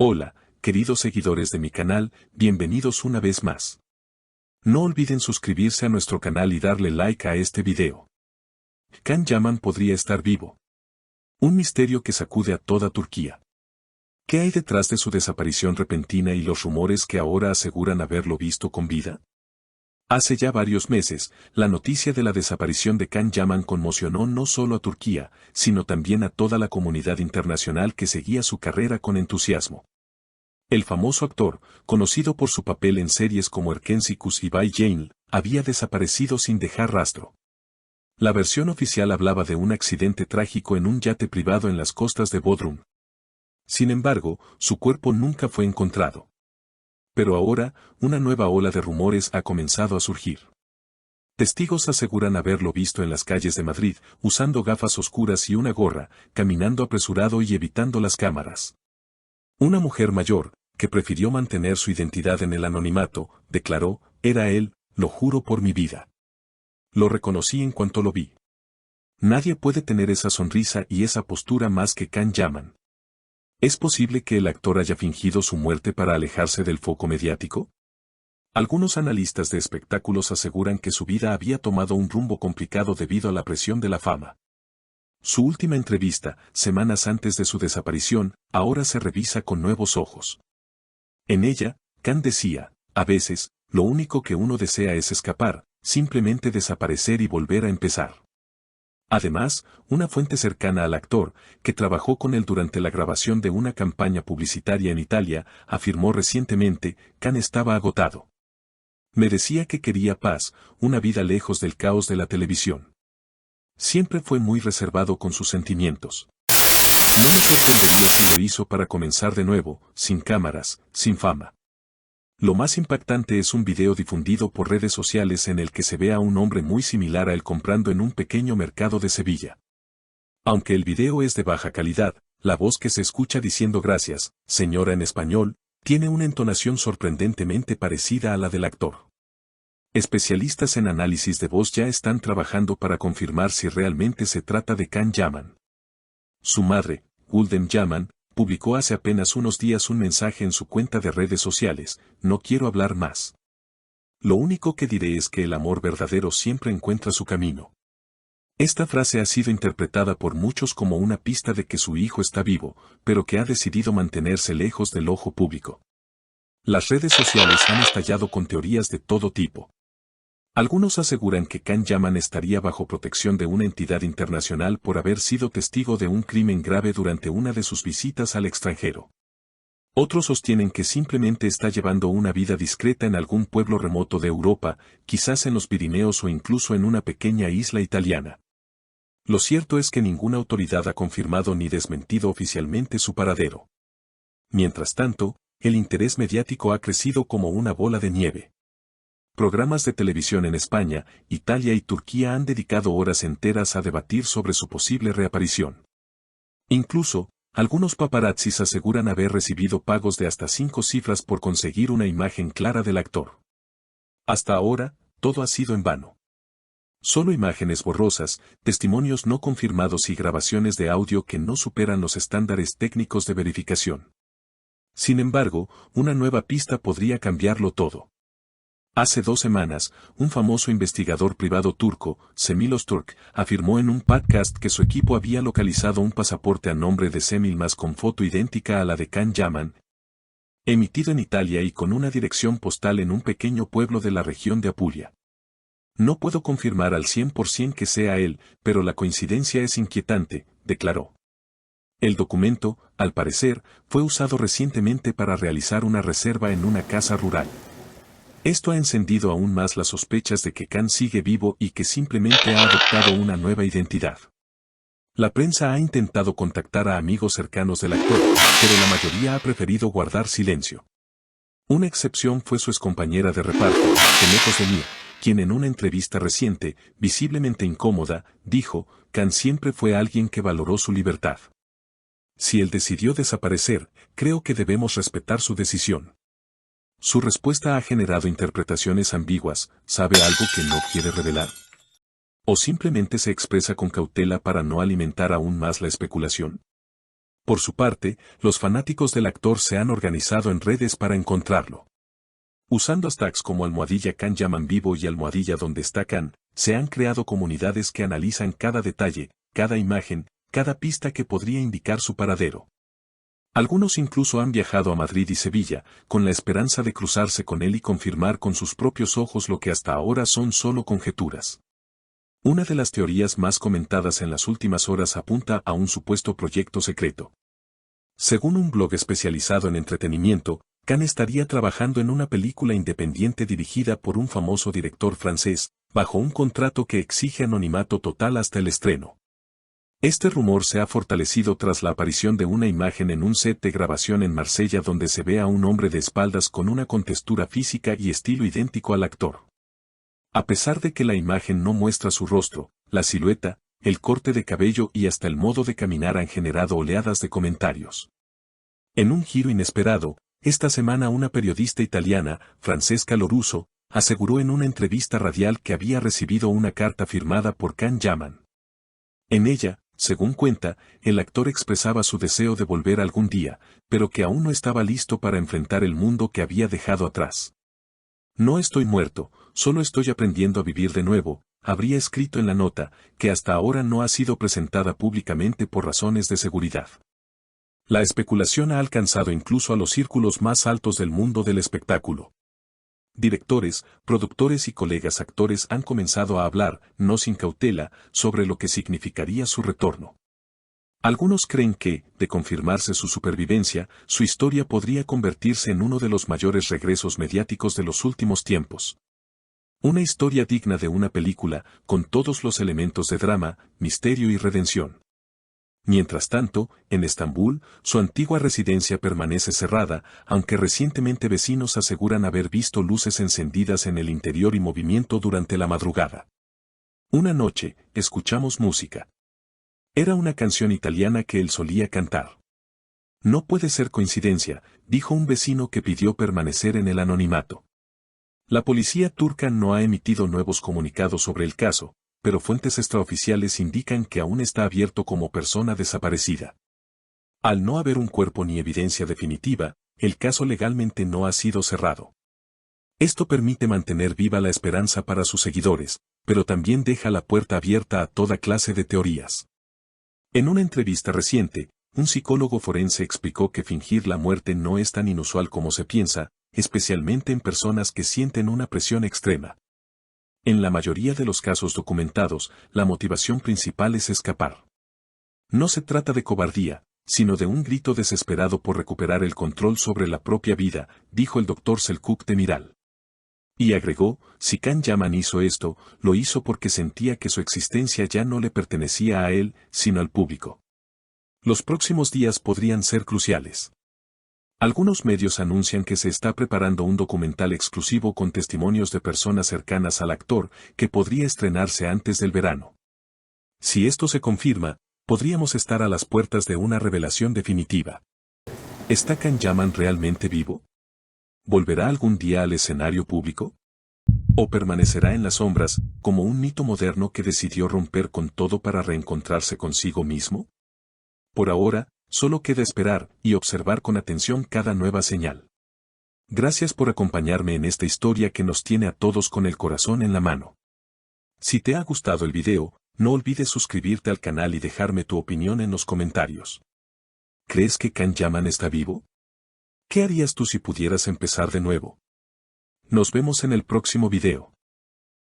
Hola, queridos seguidores de mi canal, bienvenidos una vez más. No olviden suscribirse a nuestro canal y darle like a este video. Can Yaman podría estar vivo. Un misterio que sacude a toda Turquía. ¿Qué hay detrás de su desaparición repentina y los rumores que ahora aseguran haberlo visto con vida? Hace ya varios meses, la noticia de la desaparición de Can Yaman conmocionó no solo a Turquía, sino también a toda la comunidad internacional que seguía su carrera con entusiasmo. El famoso actor, conocido por su papel en series como Erkensikus y Bay Jane, había desaparecido sin dejar rastro. La versión oficial hablaba de un accidente trágico en un yate privado en las costas de Bodrum. Sin embargo, su cuerpo nunca fue encontrado. Pero ahora, una nueva ola de rumores ha comenzado a surgir. Testigos aseguran haberlo visto en las calles de Madrid, usando gafas oscuras y una gorra, caminando apresurado y evitando las cámaras. Una mujer mayor, que prefirió mantener su identidad en el anonimato, declaró: «Era él, lo juro por mi vida. Lo reconocí en cuanto lo vi. Nadie puede tener esa sonrisa y esa postura más que Can Yaman». ¿Es posible que el actor haya fingido su muerte para alejarse del foco mediático? Algunos analistas de espectáculos aseguran que su vida había tomado un rumbo complicado debido a la presión de la fama. Su última entrevista, semanas antes de su desaparición, ahora se revisa con nuevos ojos. En ella, Can decía: «A veces, lo único que uno desea es escapar, simplemente desaparecer y volver a empezar». Además, una fuente cercana al actor, que trabajó con él durante la grabación de una campaña publicitaria en Italia, afirmó recientemente: «Can estaba agotado. Me decía que quería paz, una vida lejos del caos de la televisión. Siempre fue muy reservado con sus sentimientos. No me sorprendería si lo hizo para comenzar de nuevo, sin cámaras, sin fama». Lo más impactante es un video difundido por redes sociales en el que se ve a un hombre muy similar a él comprando en un pequeño mercado de Sevilla. Aunque el video es de baja calidad, la voz que se escucha diciendo «gracias, señora» en español, tiene una entonación sorprendentemente parecida a la del actor. Especialistas en análisis de voz ya están trabajando para confirmar si realmente se trata de Can Yaman. Su madre, Gulden Yaman, publicó hace apenas unos días un mensaje en su cuenta de redes sociales: «No quiero hablar más. Lo único que diré es que el amor verdadero siempre encuentra su camino». Esta frase ha sido interpretada por muchos como una pista de que su hijo está vivo, pero que ha decidido mantenerse lejos del ojo público. Las redes sociales han estallado con teorías de todo tipo. Algunos aseguran que Can Yaman estaría bajo protección de una entidad internacional por haber sido testigo de un crimen grave durante una de sus visitas al extranjero. Otros sostienen que simplemente está llevando una vida discreta en algún pueblo remoto de Europa, quizás en los Pirineos o incluso en una pequeña isla italiana. Lo cierto es que ninguna autoridad ha confirmado ni desmentido oficialmente su paradero. Mientras tanto, el interés mediático ha crecido como una bola de nieve. Programas de televisión en España, Italia y Turquía han dedicado horas enteras a debatir sobre su posible reaparición. Incluso, algunos paparazzis aseguran haber recibido pagos de hasta 5 cifras por conseguir una imagen clara del actor. Hasta ahora, todo ha sido en vano. Solo imágenes borrosas, testimonios no confirmados y grabaciones de audio que no superan los estándares técnicos de verificación. Sin embargo, una nueva pista podría cambiarlo todo. Hace 2 semanas, un famoso investigador privado turco, Semil Öztürk, afirmó en un podcast que su equipo había localizado un pasaporte a nombre de Semil Mas con foto idéntica a la de Can Yaman, emitido en Italia y con una dirección postal en un pequeño pueblo de la región de Apulia. «No puedo confirmar al 100% que sea él, pero la coincidencia es inquietante», declaró. El documento, al parecer, fue usado recientemente para realizar una reserva en una casa rural. Esto ha encendido aún más las sospechas de que Can sigue vivo y que simplemente ha adoptado una nueva identidad. La prensa ha intentado contactar a amigos cercanos del actor, pero la mayoría ha preferido guardar silencio. Una excepción fue su excompañera de reparto, Demet Özdemir, quien en una entrevista reciente, visiblemente incómoda, dijo: «Can siempre fue alguien que valoró su libertad. Si él decidió desaparecer, creo que debemos respetar su decisión». Su respuesta ha generado interpretaciones ambiguas. ¿Sabe algo que no quiere revelar? ¿O simplemente se expresa con cautela para no alimentar aún más la especulación? Por su parte, los fanáticos del actor se han organizado en redes para encontrarlo. Usando hashtags como almohadilla Can Yaman vivo y almohadilla donde está Can, se han creado comunidades que analizan cada detalle, cada imagen, cada pista que podría indicar su paradero. Algunos incluso han viajado a Madrid y Sevilla, con la esperanza de cruzarse con él y confirmar con sus propios ojos lo que hasta ahora son solo conjeturas. Una de las teorías más comentadas en las últimas horas apunta a un supuesto proyecto secreto. Según un blog especializado en entretenimiento, Can estaría trabajando en una película independiente dirigida por un famoso director francés, bajo un contrato que exige anonimato total hasta el estreno. Este rumor se ha fortalecido tras la aparición de una imagen en un set de grabación en Marsella donde se ve a un hombre de espaldas con una contextura física y estilo idéntico al actor. A pesar de que la imagen no muestra su rostro, la silueta, el corte de cabello y hasta el modo de caminar han generado oleadas de comentarios. En un giro inesperado, esta semana una periodista italiana, Francesca Lorusso, aseguró en una entrevista radial que había recibido una carta firmada por Can Yaman. En ella, según cuenta, el actor expresaba su deseo de volver algún día, pero que aún no estaba listo para enfrentar el mundo que había dejado atrás. No estoy muerto, solo estoy aprendiendo a vivir de nuevo, habría escrito en la nota, que hasta ahora no ha sido presentada públicamente por razones de seguridad. La especulación ha alcanzado incluso a los círculos más altos del mundo del espectáculo. Directores, productores y colegas actores han comenzado a hablar, no sin cautela, sobre lo que significaría su retorno. Algunos creen que, de confirmarse su supervivencia, su historia podría convertirse en uno de los mayores regresos mediáticos de los últimos tiempos. Una historia digna de una película, con todos los elementos de drama, misterio y redención. Mientras tanto, en Estambul, su antigua residencia permanece cerrada, aunque recientemente vecinos aseguran haber visto luces encendidas en el interior y movimiento durante la madrugada. Una noche, escuchamos música. Era una canción italiana que él solía cantar. No puede ser coincidencia, dijo un vecino que pidió permanecer en el anonimato. La policía turca no ha emitido nuevos comunicados sobre el caso, pero fuentes extraoficiales indican que aún está abierto como persona desaparecida. Al no haber un cuerpo ni evidencia definitiva, el caso legalmente no ha sido cerrado. Esto permite mantener viva la esperanza para sus seguidores, pero también deja la puerta abierta a toda clase de teorías. En una entrevista reciente, un psicólogo forense explicó que fingir la muerte no es tan inusual como se piensa, especialmente en personas que sienten una presión extrema. En la mayoría de los casos documentados, la motivación principal es escapar. No se trata de cobardía, sino de un grito desesperado por recuperar el control sobre la propia vida, dijo el Dr. Selçuk Demiral. Y agregó, si Can Yaman hizo esto, lo hizo porque sentía que su existencia ya no le pertenecía a él, sino al público. Los próximos días podrían ser cruciales. Algunos medios anuncian que se está preparando un documental exclusivo con testimonios de personas cercanas al actor, que podría estrenarse antes del verano. Si esto se confirma, podríamos estar a las puertas de una revelación definitiva. ¿Está Can Yaman realmente vivo? ¿Volverá algún día al escenario público? ¿O permanecerá en las sombras, como un mito moderno que decidió romper con todo para reencontrarse consigo mismo? Por ahora, solo queda esperar y observar con atención cada nueva señal. Gracias por acompañarme en esta historia que nos tiene a todos con el corazón en la mano. Si te ha gustado el video, no olvides suscribirte al canal y dejarme tu opinión en los comentarios. ¿Crees que Can Yaman está vivo? ¿Qué harías tú si pudieras empezar de nuevo? Nos vemos en el próximo video.